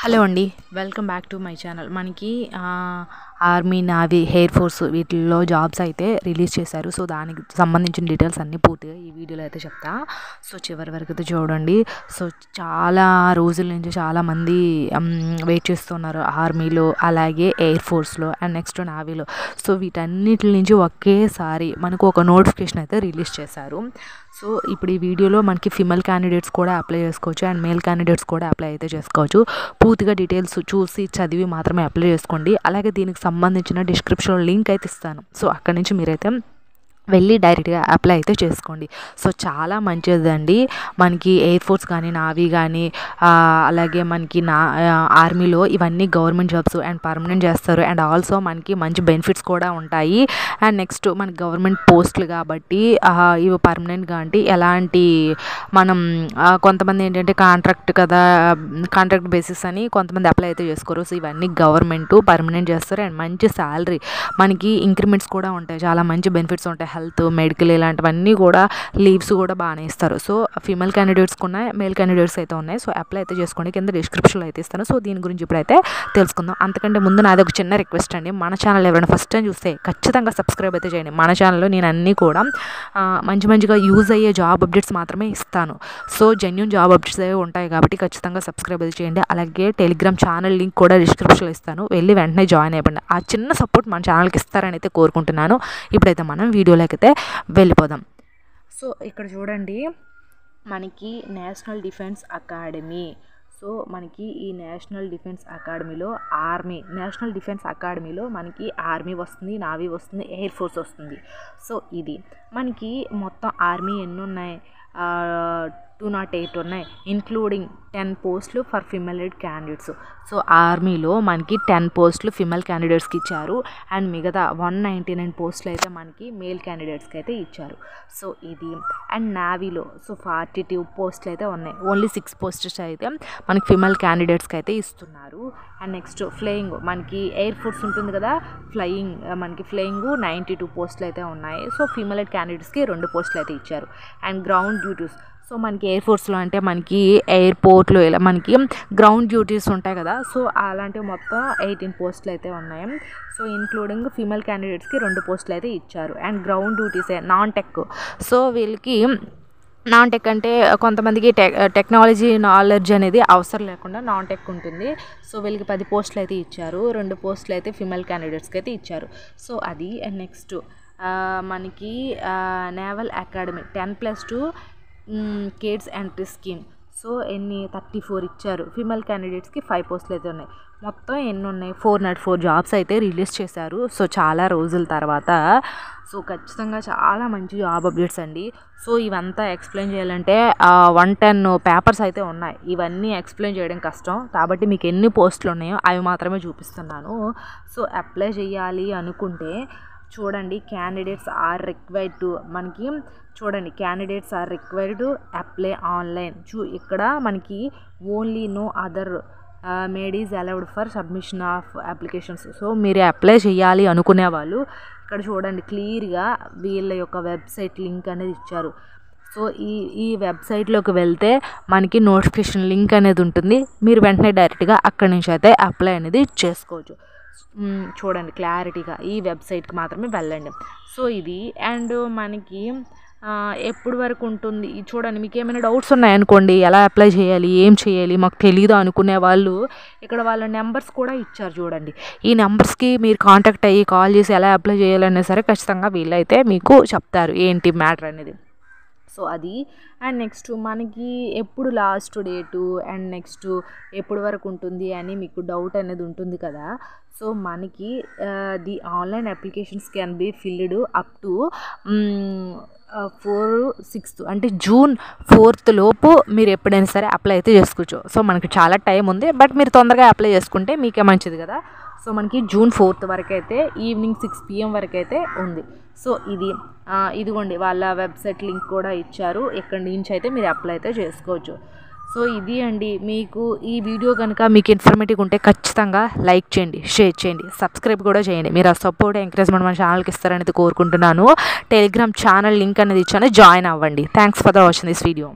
Hello అండి, welcome back to my channel. మనకి army, navy, air force వీటిల్లో jobs అయితే రిలీజ్ చేశారు. సో దానికి సంబంధించిన డీటెయిల్స్ అన్నీ పూర్తిగా ఈ వీడియోలో అయితే చెప్తా. సో చివరి వరకు అయితే చూడండి. సో చాలా రోజుల నుంచి చాలామంది వెయిట్ చేస్తున్నారు ఆర్మీలో, అలాగే ఎయిర్ ఫోర్స్లో అండ్ నెక్స్ట్ నావీలో. సో వీటన్నిటి నుంచి ఒకేసారి మనకు ఒక నోటిఫికేషన్ అయితే రిలీజ్ చేశారు. సో ఇప్పుడు ఈ వీడియోలో మనకి ఫిమేల్ క్యాండిడేట్స్ కూడా అప్లై చేసుకోవచ్చు అండ్ మేల్ క్యాండిడేట్స్ కూడా అప్లై అయితే చేసుకోవచ్చు. పూర్తిగా డీటెయిల్స్ చూసి చదివి మాత్రమే అప్లై చేసుకోండి. అలాగే దీనికి సంబంధించిన డిస్క్రిప్షన్లో లింక్ అయితే ఇస్తాను. సో అక్కడి నుంచి మీరైతే వెళ్ళి డైరెక్ట్గా అప్లై అయితే చేసుకోండి. సో చాలా మంచిదండి. మనకి ఎయిర్ ఫోర్స్ కానీ, నావీ కానీ, అలాగే మనకి ఆర్మీలో ఇవన్నీ గవర్నమెంట్ జాబ్స్ అండ్ పర్మనెంట్ చేస్తారు. అండ్ ఆల్సో మనకి మంచి బెనిఫిట్స్ కూడా ఉంటాయి. అండ్ నెక్స్ట్ మనకి గవర్నమెంట్ పోస్టులు కాబట్టి ఇవి పర్మనెంట్గా అంటే ఎలాంటి మనం కొంతమంది ఏంటంటే కాంట్రాక్ట్ కదా, కాంట్రాక్ట్ బేసిస్ అని కొంతమంది అప్లై అయితే చేసుకోరు. సో ఇవన్నీ గవర్నమెంట్ పర్మనెంట్ చేస్తారు అండ్ మంచి శాలరీ, మనకి ఇంక్రిమెంట్స్ కూడా ఉంటాయి, చాలా మంచి బెనిఫిట్స్ ఉంటాయి. హెల్త్, మెడికల్ ఇలాంటివన్నీ కూడా, లీవ్స్ కూడా బాగానే ఇస్తారు. సో ఫీమేల్ క్యాండిడేట్స్కి ఉన్నాయి, మేల్ క్యాండిడేట్స్ అయితే ఉన్నాయి. సో అప్లై అయితే చేసుకోండి. కింద డిస్క్రిప్షన్లో అయితే ఇస్తాను. సో దీని గురించి ఇప్పుడైతే తెలుసుకుందాం. అంతకంటే ముందు నాది ఒక చిన్న రిక్వెస్ట్ అండి. మన ఛానల్ ఎవరైనా ఫస్ట్ టైం చూస్తే ఖచ్చితంగా సబ్స్క్రైబ్ అయితే చేయండి. మన ఛానల్లో నేను అన్నీ కూడా మంచిగా యూజ్ అయ్యే జాబ్ అప్డేట్స్ మాత్రమే ఇస్తాను. సో జెన్యూన్ జాబ్ అప్డేట్స్ అవి ఉంటాయి కాబట్టి ఖచ్చితంగా సబ్స్క్రైబ్ అయితే చేయండి. అలాగే టెలిగ్రామ్ ఛానల్ లింక్ కూడా డిస్క్రిప్షన్లో ఇస్తాను, వెళ్ళి వెంటనే జాయిన్ అయిపోండి. ఆ చిన్న సపోర్ట్ మన ఛానల్కి ఇస్తారని అయితే కోరుకుంటున్నాను. ఇప్పుడైతే మనం వీడియోలోకి అయితే వెళ్ళిపోదాం. సో ఇక్కడ చూడండి, మనకి నేషనల్ డిఫెన్స్ అకాడమీ. సో మనకి ఈ నేషనల్ డిఫెన్స్ అకాడమీలో నేషనల్ డిఫెన్స్ అకాడమీలో మనకి ఆర్మీ వస్తుంది, నావీ వస్తుంది, ఎయిర్ ఫోర్స్ వస్తుంది. సో ఇది మనకి మొత్తం ఆర్మీ ఎన్ని ఉన్నాయి, 208 ఉన్నాయి, ఇంక్లూడింగ్ 10 పోస్టులు ఫర్ ఫిమేల్ క్యాండిడేట్స్. సో ఆర్మీలో మనకి 10 పోస్టులు ఫిమేల్ క్యాండిడేట్స్కి ఇచ్చారు అండ్ మిగతా 199 పోస్టులు అయితే మనకి మేల్ క్యాండిడేట్స్కి అయితే ఇచ్చారు. సో ఇది అండ్ నావీలో 42 పోస్టులు అయితే ఉన్నాయి, ఓన్లీ 6 పోస్టెస్ అయితే మనకి ఫిమేల్ క్యాండిడేట్స్కి అయితే ఇస్తున్నారు. అండ్ నెక్స్ట్ ఫ్లయింగ్, మనకి ఎయిర్ ఫోర్స్ ఉంటుంది కదా, మనకి ఫ్లయింగ్ 92 పోస్టులు అయితే ఉన్నాయి. సో ఫిమేల్ క్యాండిడేట్స్కి 2 పోస్టులు అయితే ఇచ్చారు. అండ్ గ్రౌండ్ డ్యూటీస్, సో మనకి ఎయిర్ ఫోర్స్లో అంటే మనకి ఎయిర్పోర్ట్లో ఇలా మనకి గ్రౌండ్ డ్యూటీస్ ఉంటాయి కదా, సో అలాంటివి మొత్తం 18 పోస్టులు అయితే ఉన్నాయి. సో ఇంక్లూడింగ్ ఫీమేల్ క్యాండిడేట్స్కి 2 పోస్టులు అయితే ఇచ్చారు. అండ్ గ్రౌండ్ డ్యూటీసే నాన్ టెక్. సో వీళ్ళకి నాన్ టెక్ అంటే కొంతమందికి టెక్నాలజీ నాలెడ్జ్ అనేది అవసరం లేకుండా నాన్ టెక్ ఉంటుంది. సో వీళ్ళకి 10 పోస్టులు అయితే ఇచ్చారు, 2 పోస్టులు అయితే ఫిమేల్ క్యాండిడేట్స్కి అయితే ఇచ్చారు. సో అది. అండ్ నెక్స్ట్ మనకి naval academy 10+2 kids entry scheme. So 34 ఇచ్చారు. ఫీమేల్ క్యాండిడేట్స్కి 5 పోస్టులు అయితే ఉన్నాయి. మొత్తం ఎన్ని ఉన్నాయి, 404 జాబ్స్ అయితే రిలీజ్ చేశారు. సో చాలా రోజుల తర్వాత. సో ఖచ్చితంగా చాలా మంచి జాబ్ అప్డేట్స్ అండి. సో ఇవంతా ఎక్స్ప్లెయిన్ చేయాలంటే 110 పేపర్స్ అయితే ఉన్నాయి. ఇవన్నీ ఎక్స్ప్లెయిన్ చేయడం కష్టం కాబట్టి మీకు ఎన్ని పోస్టులు ఉన్నాయో అవి మాత్రమే చూపిస్తున్నాను. సో అప్లై చేయాలి అనుకుంటే చూడండి, క్యాండిడేట్స్ ఆర్ రిక్వైర్డ్ టు, మనకి చూడండి candidates are required to apply online. ఇక్కడ మనకి only no other mode is allowed for submission of applications. So మీరు అప్లై చేయాలి అనుకునే వాళ్ళు ఇక్కడ చూడండి క్లియర్గా వీళ్ళ యొక్క వెబ్సైట్ లింక్ అనేది ఇచ్చారు. సో ఈ వెబ్సైట్లోకి వెళ్తే మనకి నోటిఫికేషన్ లింక్ అనేది ఉంటుంది. మీరు వెంటనే డైరెక్ట్గా అక్కడి నుంచి అయితే అప్లై అనేది చేసుకోవచ్చు. చూడండి క్లారిటీగా ఈ వెబ్సైట్కి మాత్రమే వెళ్ళండి. సో ఇది. అండ్ మనకి ఎప్పుడు వరకు ఉంటుంది చూడండి. మీకు ఏమైనా డౌట్స్ ఉన్నాయనుకోండి, ఎలా అప్లై చేయాలి, ఏం చేయాలి, మాకు తెలీదు అనుకునే వాళ్ళు ఇక్కడ వాళ్ళ నెంబర్స్ కూడా ఇచ్చారు చూడండి. ఈ నెంబర్స్కి మీరు కాంటాక్ట్ అయ్యి కాల్ చేసి ఎలా అప్లై చేయాలన్నా సరే ఖచ్చితంగా వీళ్ళైతే మీకు చెప్తారు ఏంటి మ్యాటర్ అనేది. సో అది. అండ్ నెక్స్ట్ మనకి ఎప్పుడు లాస్ట్ డేటు అండ్ నెక్స్ట్ ఎప్పుడు వరకు ఉంటుంది అని మీకు డౌట్ అనేది ఉంటుంది కదా. సో మనకి the online applications can be filled up to 4/6 అంటే June 4th లోపు మీరు ఎప్పుడైనా సరే అప్లై అయితే చేసుకోవచ్చు. సో మనకి చాలా టైం ఉంది, బట్ మీరు తొందరగా అప్లై చేసుకుంటే మీకే మంచిది కదా. సో మనకి June 4th వరకు అయితే ఈవినింగ్ 6 PM వరకు అయితే ఉంది. సో ఇదిగోండి వాళ్ళ వెబ్సైట్ లింక్ కూడా ఇచ్చారు, ఎక్కడి నుంచి అయితే మీరు అప్లై అయితే చేసుకోవచ్చు. సో ఇది అండి. మీకు ఈ వీడియో కనుక మీకు ఇన్ఫర్మేటివ్ ఉంటే ఖచ్చితంగా లైక్ చేయండి, షేర్ చేయండి, సబ్స్క్రైబ్ కూడా చేయండి. మీరు ఆ సపోర్ట్ ఎంకరేజ్మెంట్ మన ఛానల్కి ఇస్తారనేది కోరుకుంటున్నాను. టెలిగ్రామ్ ఛానల్ లింక్ అనేది ఇచ్చాను, జాయిన్ అవ్వండి. Thanks for watching this video.